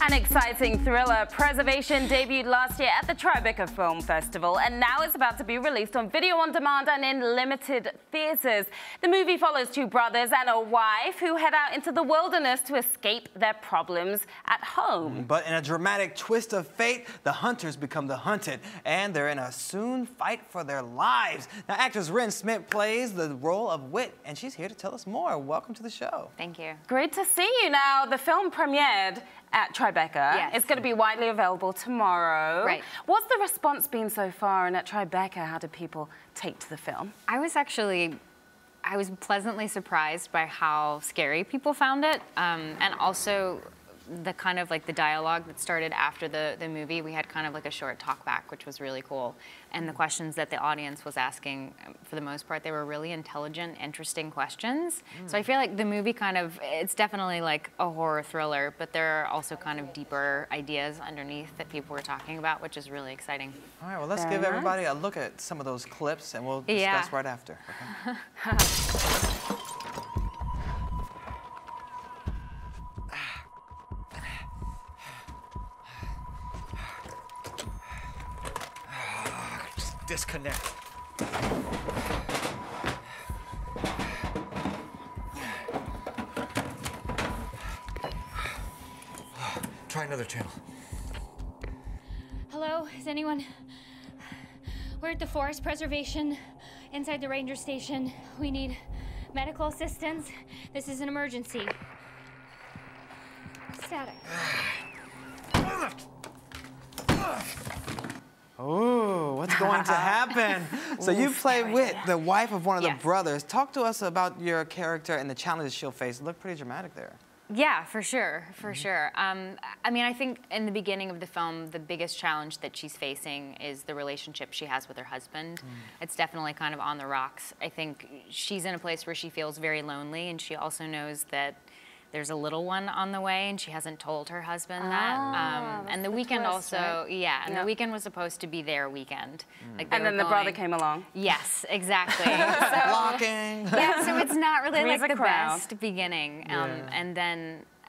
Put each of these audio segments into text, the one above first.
An exciting thriller, Preservation, debuted last year at the Tribeca Film Festival and now is about to be released on video on demand and in limited theaters. The movie follows two brothers and a wife who head out into the wilderness to escape their problems at home. But in a dramatic twist of fate, the hunters become the hunted, and they're in a soon fight for their lives. Now, actress Wrenn Schmidt plays the role of Wit, and she's here to tell us more. Welcome to the show. Thank you. Great to see you. Now, the film premiered at Tribeca. Yes. It's going to be widely available tomorrow. Right. What's the response been so far? And at Tribeca, how did people take to the film? I was pleasantly surprised by how scary people found it, and also the kind of like the dialogue that started after the movie. We had kind of like a short talk back, which was really cool. And the questions that the audience was asking, for the most part, they were really intelligent, interesting questions. So I feel like the movie it's definitely like a horror thriller, but there are also kind of deeper ideas underneath that people were talking about, which is really exciting. All right, well, let's give everybody a look at some of those clips, and we'll discuss right after. Okay? Disconnect. Try another channel. Hello, is anyone? We're at the Forest Preservation inside the ranger station. We need medical assistance. This is an emergency. Static. Oh, what's going to happen? So you play Wit, the wife of one of the brothers. Talk to us about your character and the challenges she'll face. It looked pretty dramatic there. Yeah, for sure, for sure. I mean, I think in the beginning of the film, the biggest challenge that she's facing is the relationship she has with her husband. It's definitely kind of on the rocks. I think she's in a place where she feels very lonely, and she also knows that there's a little one on the way, and she hasn't told her husband that. And the weekend twist, also, right? And the weekend was supposed to be their weekend. Like and then the brother came along. Yes, exactly. Blocking. Yeah, so it's not really like the crowd. best beginning.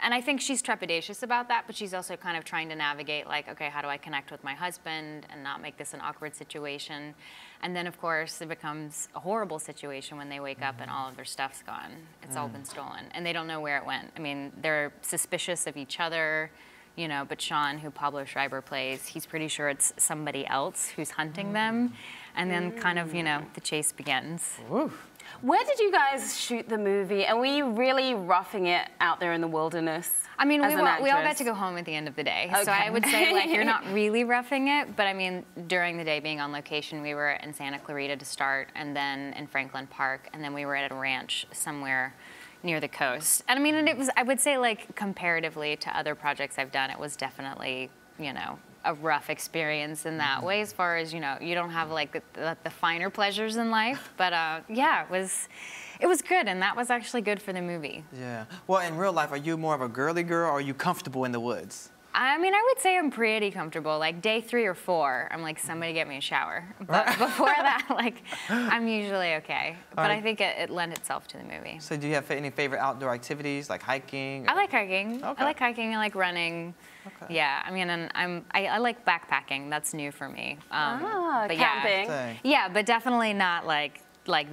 And I think she's trepidatious about that, but she's also kind of trying to navigate, like, okay, how do I connect with my husband and not make this an awkward situation? And then, of course, it becomes a horrible situation when they wake up and all of their stuff's gone. It's all been stolen, and they don't know where it went. I mean, they're suspicious of each other, you know, but Sean, who Pablo Schreiber plays, he's pretty sure it's somebody else who's hunting them. And then kind of, you know, the chase begins. Oof. Where did you guys shoot the movie? And were you really roughing it out there in the wilderness? I mean, we all got to go home at the end of the day. Okay. So I would say, like, you're not really roughing it, but I mean, during the day being on location, we were in Santa Clarita to start, and then in Franklin Park, and then we were at a ranch somewhere near the coast. And I mean, it was, I would say, like, comparatively to other projects I've done, it was definitely, you know, a rough experience in that way, as far as, you know, you don't have like the finer pleasures in life, but yeah, it was good, and that was actually good for the movie. Yeah. Well, in real life, are you more of a girly girl, or are you comfortable in the woods? I mean, I would say I'm pretty comfortable. Like day 3 or 4, I'm like, somebody get me a shower. But before that, like, I'm usually okay. But I think it lent itself to the movie. So do you have any favorite outdoor activities, like hiking? I like hiking. Okay. I like hiking. I like running. Okay. Yeah, I mean, and I like backpacking. That's new for me. But camping. Yeah, but definitely not like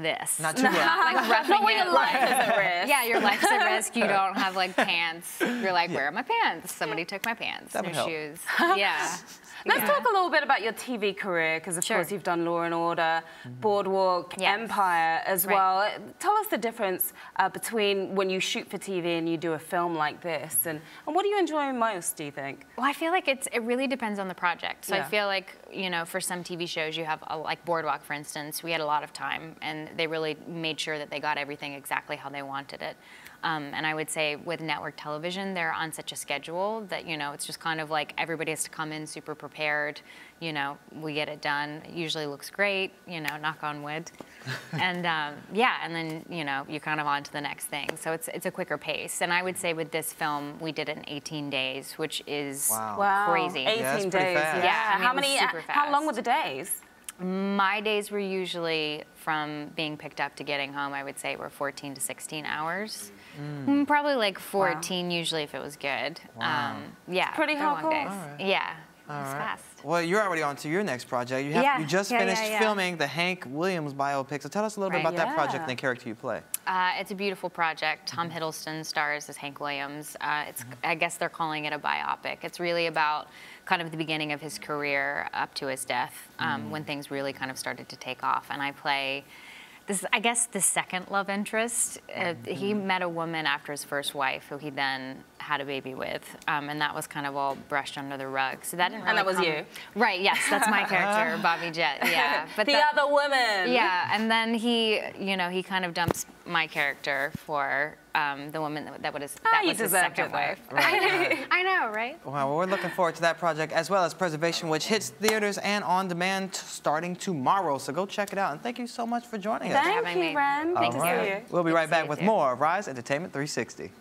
this. Not too rough. Like roughing Not when it. your life is at risk. Yeah, your life's at risk. You don't have like pants. You're like, where are my pants? Somebody took my pants. That would help. Shoes. Yeah. Let's talk a little bit about your TV career, because of course you've done Law and Order, Boardwalk, Empire as well. Tell us the difference between when you shoot for TV and you do a film like this, and what do you enjoy most, do you think? Well, I feel like it really depends on the project. So I feel like, you know, for some TV shows you have, like Boardwalk, for instance, we had a lot of time, and they really made sure that they got everything exactly how they wanted it. And I would say with network television, they're on such a schedule that, you know, it's just kind of like everybody has to come in super prepared. You know, we get it done. It usually looks great, you know, knock on wood. And yeah, and then, you know, you're kind of on to the next thing. So it's a quicker pace. And I would say with this film, we did it in 18 days, which is crazy. 18 days. Fast. Yeah, I mean, how long were the days? My days were usually from being picked up to getting home, I would say were 14 to 16 hours. Probably like 14 usually if it was good. Wow. Yeah. It's pretty hardcore. Right. Yeah. It was fast. Well, you're already on to your next project. You just finished filming the Hank Williams biopic. So tell us a little bit about that project and the character you play. It's a beautiful project. Tom Hiddleston stars as Hank Williams. I guess they're calling it a biopic. It's really about kind of the beginning of his career up to his death, when things really kind of started to take off. And I play this, I guess, the second love interest. He met a woman after his first wife, who he then had a baby with, and that was kind of all brushed under the rug. So that didn't really And that was you? Right, yes, that's my character, Bobby Jett, yeah. But the other woman. Yeah, and then he, you know, he kind of dumps my character for the woman that was his second wife. Right. I know, right? Well, we're looking forward to that project as well as Preservation, which hits theaters and on demand starting tomorrow. So go check it out. And thank you so much for joining us. Thank you, Wrenn. Thank you. See you. We'll be right back with more of Rise Entertainment 360.